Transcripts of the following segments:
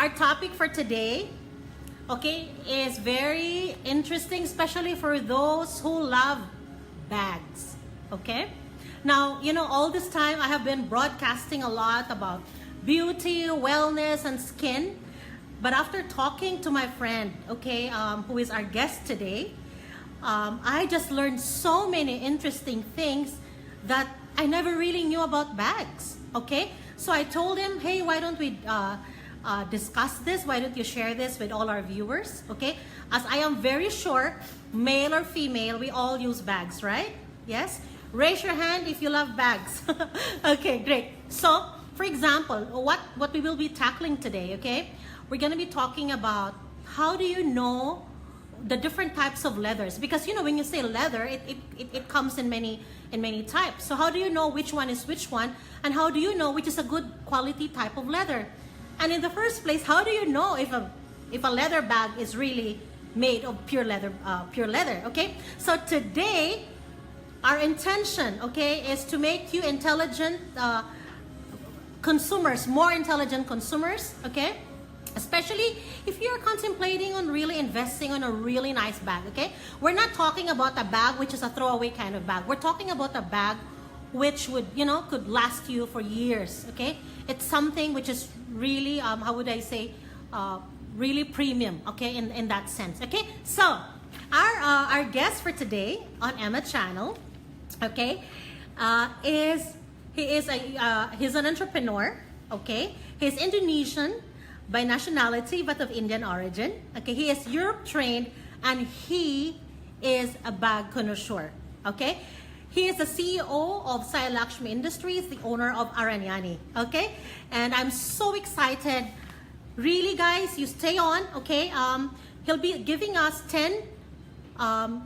our topic for today, okay, is very interesting, especially for those who love bags, okay? Now, you know, all this time I have been broadcasting a lot about beauty, wellness, and skin. But after talking to my friend, okay, who is our guest today, I just learned so many interesting things that I never really knew about bags, okay? So I told him, hey, why don't we discuss this? Why don't you share this with all our viewers, okay? As I am very sure, male or female, we all use bags, right? Yes? Raise your hand if you love bags. Okay, great. So, for example, what we will be tackling today, okay? We're going to be talking about how do you know the different types of leathers, because you know when you say leather, it comes in many types. So how do you know which one is which one, and how do you know which is a good quality type of leather? And in the first place, how do you know if a leather bag is really made of pure leather? Okay. So today, our intention, okay, is to make you intelligent consumers, more intelligent consumers, okay? Especially if you're contemplating on really investing on a really nice bag, okay? We're not talking about a bag which is a throwaway kind of bag. We're talking about a bag which would, you know, could last you for years, okay? It's something which is really, how would I say, really premium, okay, in that sense, okay? So, our guest for today on Emma channel, okay, he's an entrepreneur, okay? He's Indonesian by nationality but of Indian origin. Okay, he is Europe trained and he is a bag connoisseur. Okay, he is the CEO of Lakshmi Industries, the owner of Aranyani. Okay, and I'm so excited. Really, guys, you stay on. Okay, he'll be giving us 10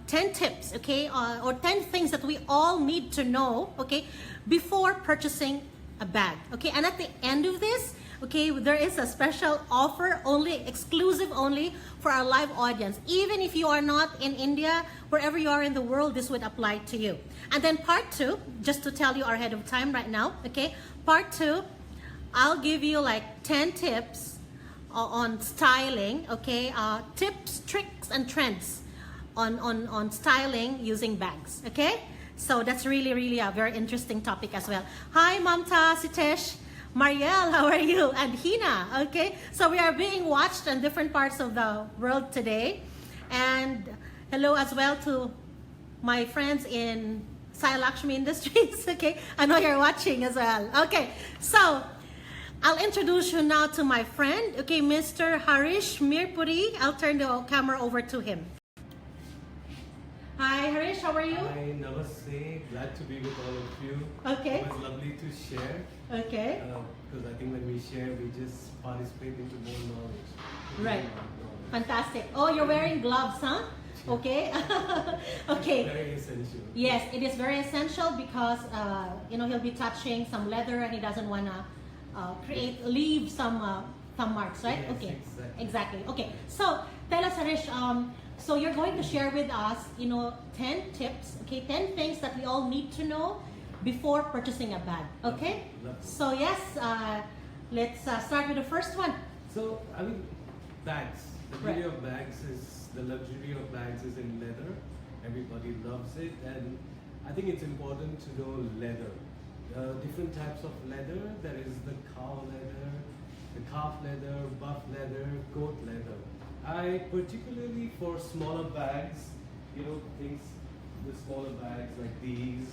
tips. Okay, or 10 things that we all need to know. Okay, before purchasing a bag. Okay, and at the end of this, okay, there is a special offer, exclusive only for our live audience. Even if you are not in India, wherever you are in the world, this would apply to you. And then part 2, just to tell you ahead of time right now, okay, part 2, I'll give you like 10 tips on styling, okay, tips, tricks, and trends on styling using bags, okay? So that's really a very interesting topic as well. Hi, Mamta, Sitesh, Marielle, how are you? And Hina, okay? So we are being watched in different parts of the world today. And hello as well to my friends in Lakshmi Industries, okay? I know you're watching as well. Okay, so I'll introduce you now to my friend, okay, Mr. Haresh Mirpuri. I'll turn the camera over to him. Hi, Haresh, how are you? Hi, namaste. Glad to be with all of you. Okay. It was lovely to share. Okay. Because I think when we share, we just participate into more knowledge. Right. More knowledge. Fantastic. Oh, you're wearing gloves, huh? Okay. Okay. Very essential. Yes, it is very essential because you know, he'll be touching some leather and he doesn't want to leave some marks, right? Yes, okay. Exactly. Okay. So tell us, Harish. So you're going to share with us, you know, 10 tips, okay, 10 things that we all need to know before purchasing a bag, okay? Lovely. So yes, let's start with the first one. So, I mean, bags. The beauty Right. of bags is, the luxury of bags is in leather. Everybody loves it, and I think it's important to know leather. Different types of leather. There is the cow leather, the calf leather, buff leather, goat leather. I particularly for smaller bags, you know, the smaller bags like these,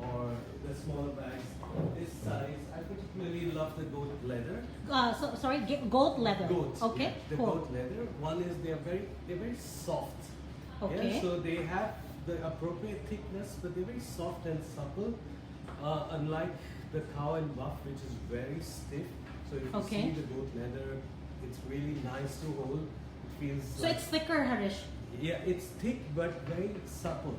or the smaller bags this size, I particularly love the goat leather. Sorry, goat leather. Goat. Okay, Yeah, the cool. goat leather. One is they're very soft. Okay. Yeah, so they have the appropriate thickness, but they're very soft and supple. Unlike the cow and buff, which is very stiff. So if you Okay. see the goat leather, it's really nice to hold. Feels So it's thicker, Harish. yeah, it's thick but very supple.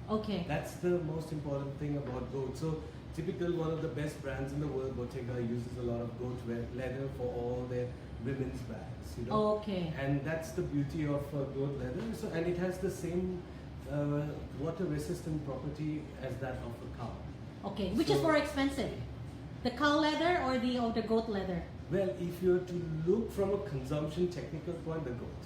Okay. That's the most important thing about goat. So typical, one of the best brands in the world, Bottega, uses a lot of goat leather for all their women's bags, you know. Okay. And that's the beauty of goat leather. So, and it has the same water resistant property as that of a cow. Okay. Which is So- more expensive? The cow leather or the goat leather? Well, if you're to look from a consumption technical point, the goat.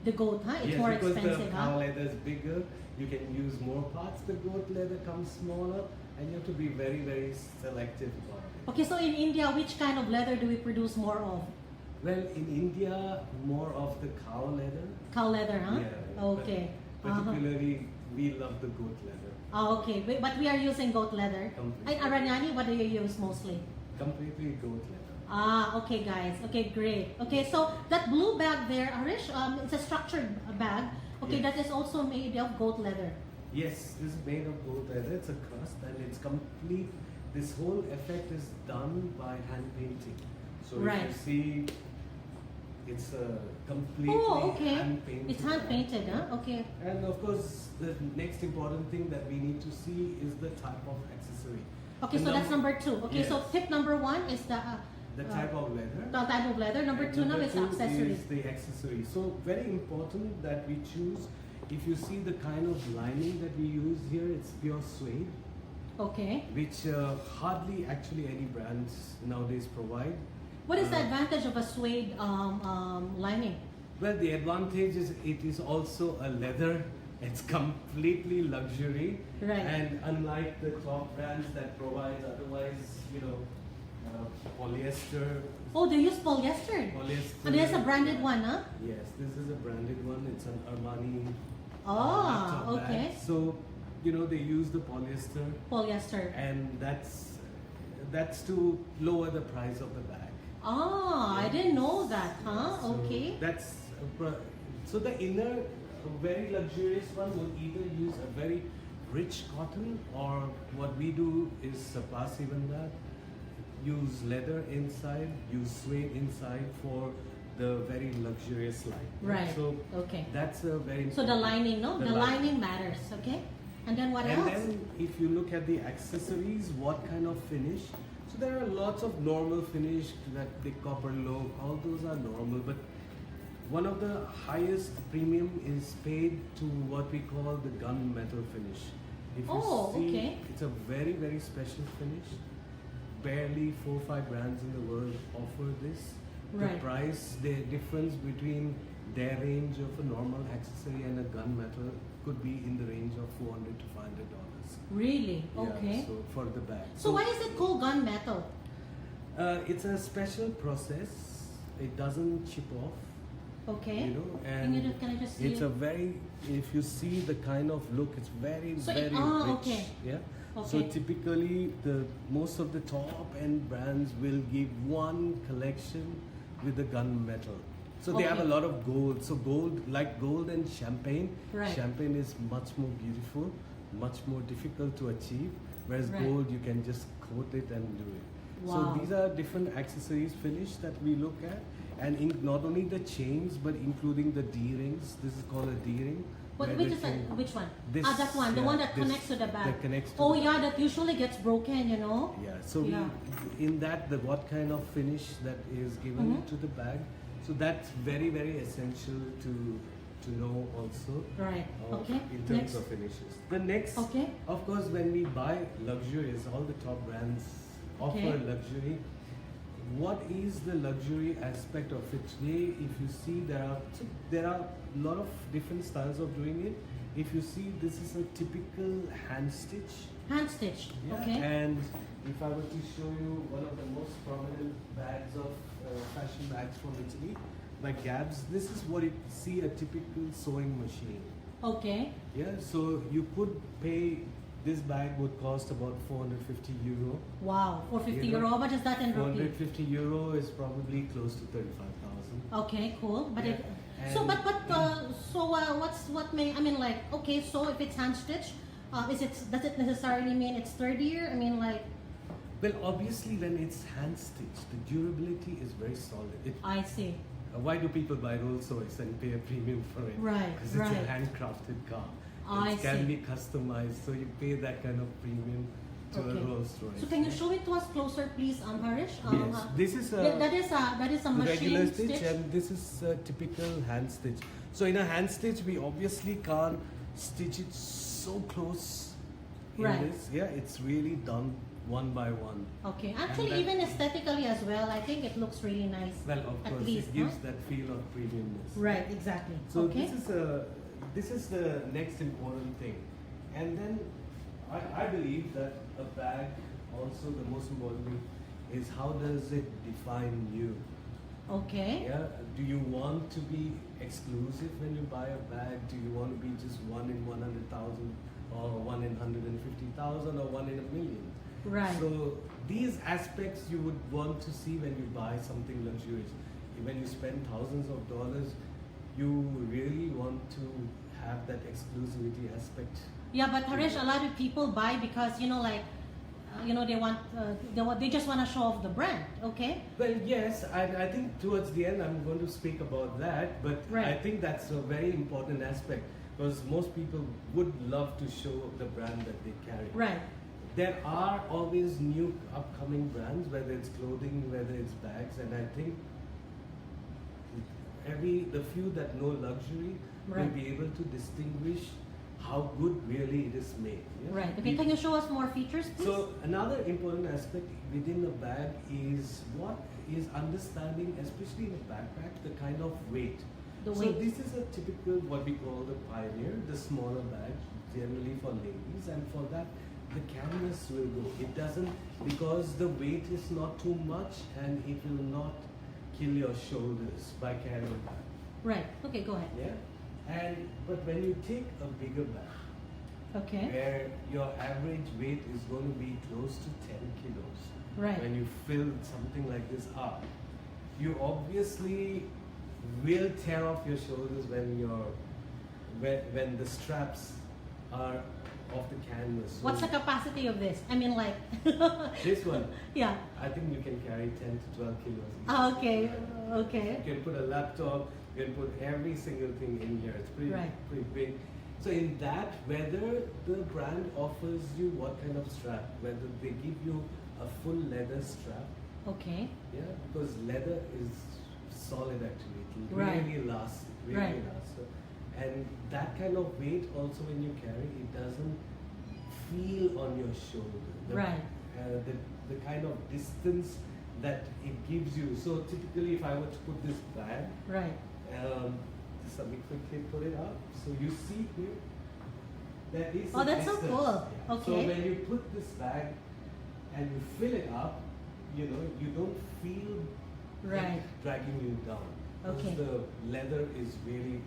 The goat, huh? It's Yes, more because expensive, the huh? cow leather is bigger, you can use more parts. The goat leather comes smaller, and you have to be very, very selective about it. Okay, so in India, which kind of leather do we produce more of? Well, in India, more of the cow leather. Cow leather, huh? Yeah. Okay. Particularly, we love the goat leather. Oh, okay. But we are using goat leather. Completely. In Aranyani, what do you use mostly? Completely goat leather. Ah, okay, guys. Okay, great. Okay, so that blue bag there, Harish, it's a structured bag. Okay, Yes. that is also made of goat leather. Yes, this is made of goat leather. It's a crust, and it's complete. This whole effect is done by hand painting. So Right. if you see, it's a completely Oh, okay. hand painted. It's hand painted, huh? Okay. And of course, the next important thing that we need to see is the type of accessory. Okay, The so that's number 2. Okay, so Yes. tip number 1 is the type of leather. the type of leather. Number And 2 now is the accessories. is the accessory. So very important that we choose. If you see the kind of lining that we use here, it's pure suede, Okay. which hardly actually any brands nowadays provide. What is the Uh, advantage of a suede lining? Well, the advantage is it is also a leather. It's completely luxury, Right. and unlike the top brands that provide otherwise, polyester. Oh, they use polyester. Polyester. And there's a branded one, huh? Yes, this is a branded one. It's an Armani. Ah, laptop bag. okay. So, they use the polyester, Polyester. and that's to lower the price of the bag. Ah, I didn't know that, huh? So Okay. That's so the inner, very luxurious one would either use a very rich cotton, or what we do is surpass even that. Use leather inside, use suede inside for the very luxurious line. Right. So Okay. that's a very So the lining, no? The The lining. lining matters, okay? And then what And else? then if you look at the accessories, what kind of finish? So there are lots of normal finish, that the copper look, all those are normal, but one of the highest premium is paid to what we call the gunmetal finish. If you Oh, see, okay. it's a very, very special finish. Barely 4 or 5 brands in the world offer this. The Right. price, the difference between their range of a normal accessory and a gunmetal could be in the range of $400 to $500. Really? Yeah, Okay. so for the bag. So why is it called gunmetal? It's a special process. It doesn't chip off. Okay. And Can I just see it's it? a very, if you see the kind of look, it's very, So very it- rich. okay. Yeah. So Okay. typically, most of the top end brands will give one collection with the gunmetal. So they have a Okay. lot of gold. So gold and champagne. Right. Champagne is much more beautiful, much more difficult to achieve. Whereas Right. gold, you can just coat it and do it. Wow. So these are different accessories finish that we look at, and not only the chains but including the D-rings. This is called a D-ring. where Which the is that? chain- Which one? This, That one. The yeah, one that this- connects to the bag. That connects to Oh the yeah, that usually gets broken, you know? Yeah. So Yeah. in that, what kind of finish that is given Mhm. to the bag. So that's very, very essential to know also. Right. Okay. In terms Next. of finishes. The next, Okay. of course, when we buy luxuries, all the top brands offer Okay. luxury. What is the luxury aspect of it today? If you see, there are a lot of different styles of doing it. If you see, this is a typical hand stitch. Hand stitch. Yeah, Okay. And if I were to show you one of the most prominent bags of fashion bags from Italy, like Gabs, this is what you see, a typical sewing machine. Okay. Yeah, so you could pay, this bag would cost about €450. Wow. 450 You know, euro. How much is that in rupee? €450 is probably close to 35,000. Okay, cool. But Yeah. so And- what may I mean like okay, so if it's hand stitched, does it necessarily mean it's sturdier? I mean like Well, obviously when it's hand stitched, the durability is very solid. I see. Why do people buy Rolls Royce and pay a premium for it? Right, Because it's right. a handcrafted car. I It can see. be customized, so you pay that kind of premium to a Okay. Rolls Royce. So can you show it to us closer, please, Harish? Yes, this is a that is a the regular machine stitch, stitch. and this is a typical hand stitch. So in a hand stitch, we obviously can't stitch it so close in Right. this. Yeah, it's really done one by one. Okay. Actually, that- even aesthetically as well, I think it looks really nice. Well, of At course, least, it gives huh? that feel of premiumness. Right. Exactly. So okay. this is the next important thing, and then I believe that a bag also the most important thing is how does it define you? Okay. Yeah. Do you want to be exclusive when you buy a bag? Do you want to be just one in 100,000, or one in 150,000, or one in a million? Right. So these aspects you would want to see when you buy something luxurious. When you spend thousands of dollars, you really want to have that exclusivity aspect. Yeah, but Haresh, a lot of people buy because they just want to show off the brand. Okay. Well, yes, I think towards the end I'm going to speak about that, but Right. I think that's a very important aspect because most people would love to show the brand that they carry. Right. There are always new upcoming brands, whether it's clothing, whether it's bags, and I think the few that know luxury will Right. be able to distinguish how good really it is made. Yeah? Right. Okay. Can you show us more features, please? So another important aspect within a bag is what is understanding, especially in a backpack, the kind of weight. The So weight. this is a typical what we call the Pioneer, the smaller bag, generally for ladies, and for that the canvas will go. It doesn't, because the weight is not too much and it will not kill your shoulders by carrying that. Right. Okay. Go ahead. Yeah. But when you take a bigger bag, Okay. where your average weight is going to be close to 10 kilos. Right. When you fill something like this up, you obviously will tear off your shoulders when the straps are off the canvas. So What's the capacity of this? I mean, like. this one, Yeah. I think you can carry 10 to 12 kilos. Ah, okay. Okay. You can put a laptop, you can put every single thing in here. It's pretty Right. pretty big. So in that, whether the brand offers you what kind of strap, whether they give you a full leather strap, Okay. yeah, because leather is solid actually. It will Right. really last, really Right. last. So, and that kind of weight also when you carry, it doesn't feel on your shoulder. Right. The kind of distance that it gives you. So typically, if I were to put this bag, Right. just let me quickly put it up. So you see here, there is Oh, a that's so distance. cool. Yeah. Okay. So when you put this bag and you fill it up, you don't feel Right. it dragging you down. Okay. Because the leather is really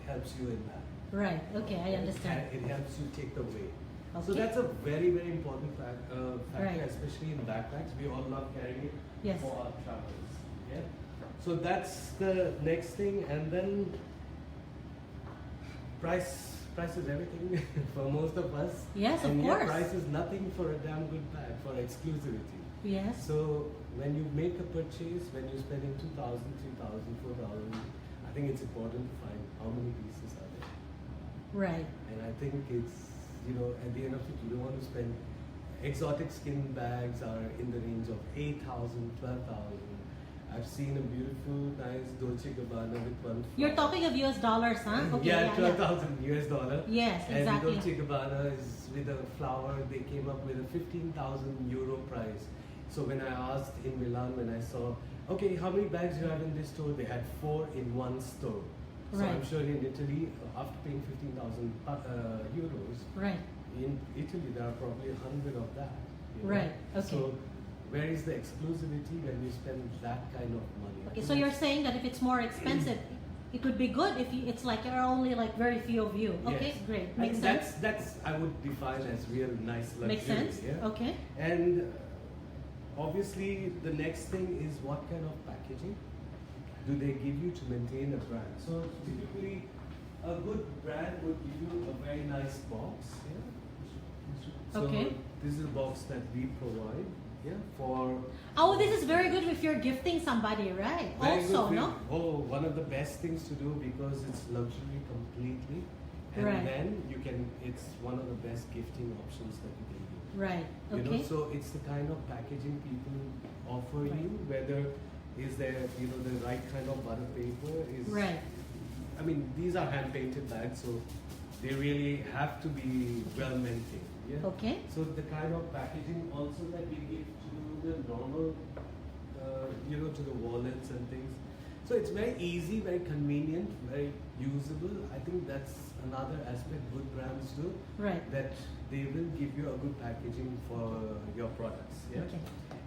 helps you in that. Right. Okay. I understand. And it helps you take the weight. So Okay. that's a very, very important factor, Right. especially in backpacks. We all love carrying it Yes. for our travels. Yeah. So that's the next thing, and then price is everything for most of us. Yes, of and course. Yet price is nothing for a damn good bag for exclusivity. Yes. So when you make a purchase, when you're spending 2,000, 3,000, 4,000, I think it's important to find how many pieces are there. Right. And I think it's, at the end of it, you don't want to spend. Exotic skin bags are in the range of 8,000, 12,000. I've seen a beautiful, nice Dolce Gabbana with one. You're talking of US dollars, huh? Okay. Yeah, $12,000. Yes, And exactly. Dolce Gabbana is with a flower. They came up with a 15,000 euro price. So when I asked in Milan, when I saw, okay, how many bags you have in this store? They had 4 in one store. So Right. I'm sure in Italy, after paying 15,000 euros, Right. in Italy there are probably 100 of that. Right, okay. So where is the exclusivity when you spend that kind of money? Okay. So you're saying that if it's more expensive, it would be good if it's like there are only like very few of you. Okay. Yes. Great. I Makes think sense. that's I would define as real nice luxury. Makes sense. Yeah? Okay. And obviously the next thing is what kind of packaging do they give you to maintain a brand? So typically a good brand would give you a very nice box. Yeah? So Okay. this is a box that we provide. Yeah, for Oh, this is very good if you're gifting somebody, right? very Also, good no? one of the best things to do because it's luxury completely, and Right. then it's one of the best gifting options that you can do. Right. You know, Okay. so it's the kind of packaging people offer Right. you, whether is there the right kind of butter paper is. Right. I mean, these are hand painted bags, so they really have to be well maintained. Yeah. Okay. So the kind of packaging also that we give to the normal, to the wallets and things. So it's very easy, very convenient, very usable. I think that's another aspect good brands do. Right. That they will give you a good packaging for your products. Yeah. Okay.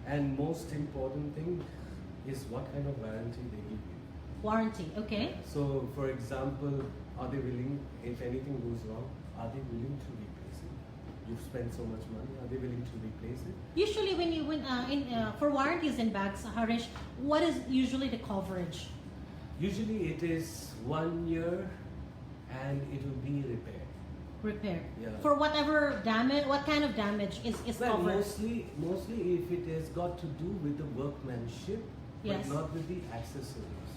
And most important thing is what kind of warranty they give you. Warranty. Okay. So, for example, are they willing, if anything goes wrong, are they willing to replace it? You've spent so much money, are they willing to replace it? Usually, for warranties in bags, Harish, what is usually the coverage? Usually it is 1 year and it will be repaired. Repair. Yeah. For whatever damage, what kind of damage is Well, covered? mostly if it has got to do with the workmanship, Yes. but not with the accessories.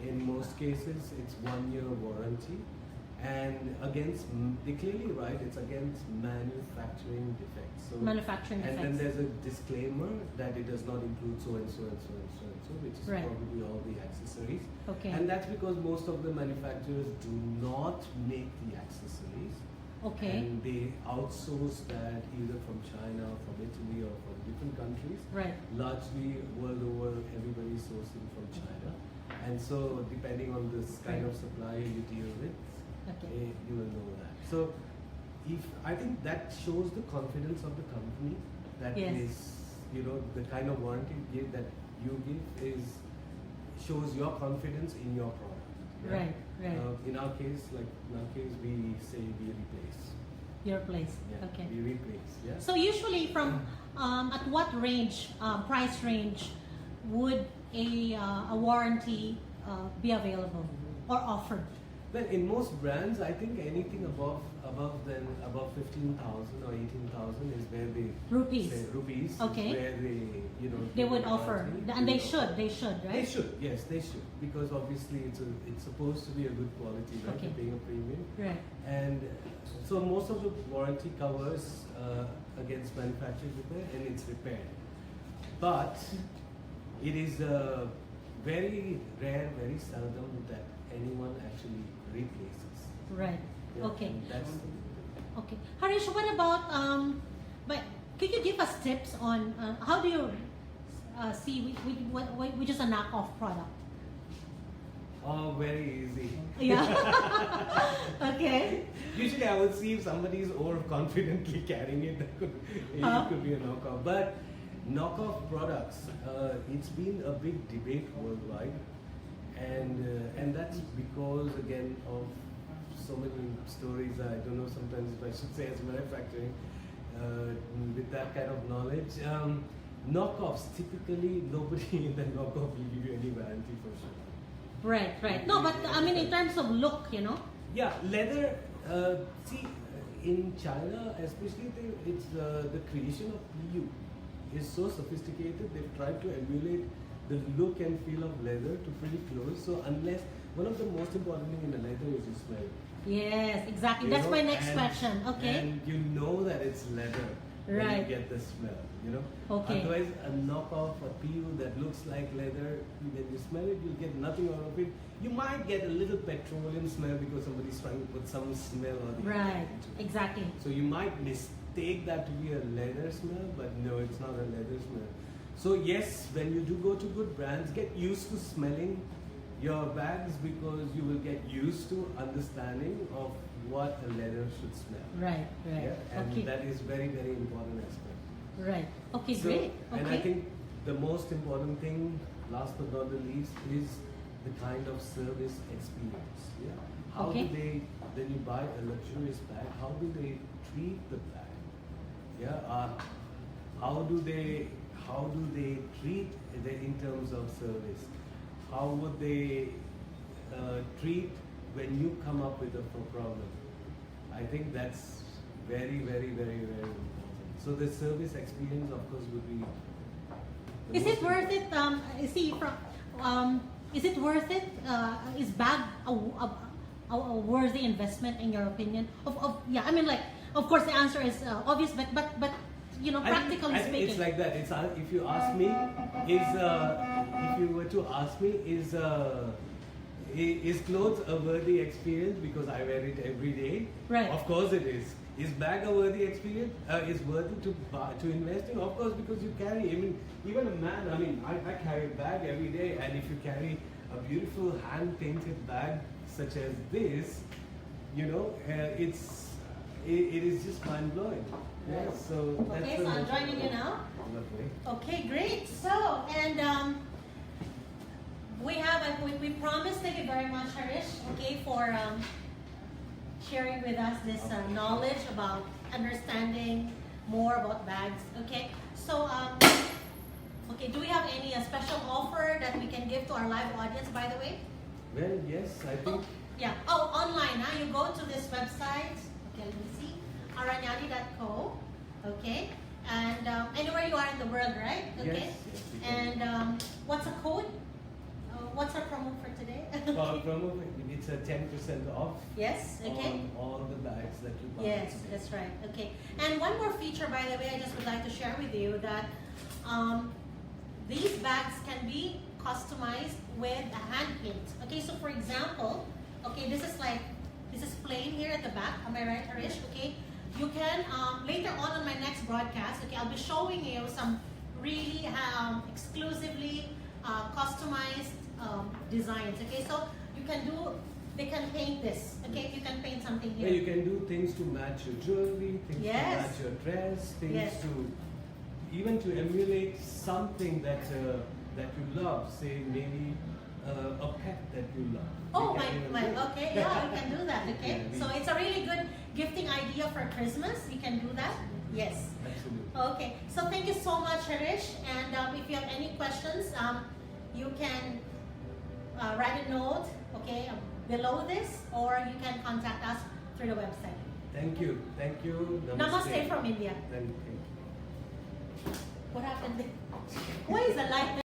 In most cases, it's 1 year warranty, and they clearly write it's against manufacturing defects. So, Manufacturing and defects. then there's a disclaimer that it does not include so and so and so and so and so, which is Right. probably all the accessories. Okay. And that's because most of the manufacturers do not make the accessories. Okay. And they outsource that either from China, from Italy, or from different countries. Right. Largely world over, everybody's sourcing from China. And so, depending on this kind of supplier you deal with, Okay. you will know that. So, I think that shows the confidence of the company. That Yes. is, the kind of warranty that you give shows your confidence in your product. Yeah? Right. Right. In our case, we say we replace. Your place. Yeah, Okay. we replace. Yeah. So usually, from at what range, price range, would a warranty be available or offered? Well, in most brands, I think anything above 15,000 or 18,000 is where they Rupees. say rupees. Okay. Is where they They give would the offer, warranty. and they They should, right? They should, yes, they should, because obviously it's supposed to be a good quality, right? Okay. You're paying a premium, Right. and so most of the warranty covers against manufacturing repair, and it's repaired. But it is very rare, very seldom that anyone actually replaces. Right. Yeah, Okay. and that's Okay. Harish, what about but could you give us tips on how do you see which is a knockoff product? very easy. Yeah. Okay. Usually, I would see if somebody is overconfidently carrying it. It could be a knockoff. But knockoff products, it's been a big debate worldwide, and that's because again of so many stories. I don't know sometimes if I should say as manufacturing with that kind of knowledge. Knockoffs, typically nobody in the knockoff will give you any warranty for sure. Right. Right. No, but I mean in terms of look, Yeah, leather. See, in China, especially, it's the creation of PU is so sophisticated. They've tried to emulate the look and feel of leather to pretty close. So unless one of the most important thing in the leather is you smell. Yes, exactly. You That's know, my next question. Okay. And you know that it's leather when Right. you get the smell. Okay. Otherwise, a knockoff, a PU that looks like leather, when you smell it, you'll get nothing out of it. You might get a little petroleum smell because somebody's trying to put some smell or the Right. into it. Exactly. So you might mistake that to be a leather smell, but no, it's not a leather smell. So yes, when you do go to good brands, get used to smelling your bags because you will get used to understanding of what a leather should smell. Right. Right. Yeah, and Okay. that is very, very important aspect. Right. Okay. So, Great. Okay. And I think the most important thing, last but not the least, is the kind of service experience. Yeah. How Okay. do they, when you buy a luxurious bag, how do they treat the bag? Yeah. How do they treat it in terms of service? How would they treat when you come up with a problem? I think that's very, very, very, very important. So the service experience, of course, would be. the Is most it worth it? Is it worth it? Is bag a worthy investment in your opinion? I mean, like, of course, the answer is obvious, but practically I think speaking, it's like that. It's if you ask me, if you were to ask me, Is clothes a worthy experience because I wear it every day? Right. Of course it is. Is bag a worthy experience? Is worthy to buy, to invest in? Of course, because you carry, even a man, I carry a bag every day, and if you carry a beautiful hand-painted bag such as this, it is just mind-blowing. Yeah, so that's Okay, so I'm joining you now. Lovely. Okay, great. So, and we promised, thank you very much, Harish, okay, for sharing with us this knowledge about understanding more about bags. Okay, so okay, do we have any special offer that we can give to our live audience, by the way? Well, yes, I think. Yeah. Oh, online. You go to this website. Okay, let me see. Aranyani.co. Okay, and anywhere you are in the world, right? Okay. Yes, we can. And what's a code? What's our promo for today? Promo, it's a 10% off. Yes. Okay. On all the bags that you buy. Yes, today. that's right. Okay. And one more feature, by the way, I just would like to share with you that these bags can be customized with a hand paint. Okay, so for example, okay, this is plain here at the back. Am I right, Harish? Okay. You can later on my next broadcast. Okay, I'll be showing you some really exclusively customized designs. Okay, so they can paint this. Okay, you can paint something here. Yeah, you can do things to match your jewelry, things Yes. to match your dress, things Yes. to even to emulate something that you love. Say maybe a pet that you love. Oh, You can my, even do- okay, yeah, we can do that, okay? Yeah, So it's a really good gifting idea for Christmas. You can do that? Yes. Absolutely. Okay, so thank you so much, Harish. And if you have any questions, you can write a note, okay, below this, or you can contact us through the website. Thank you. Thank you. Namaste from India. Thank you. What happened there? Why is the light?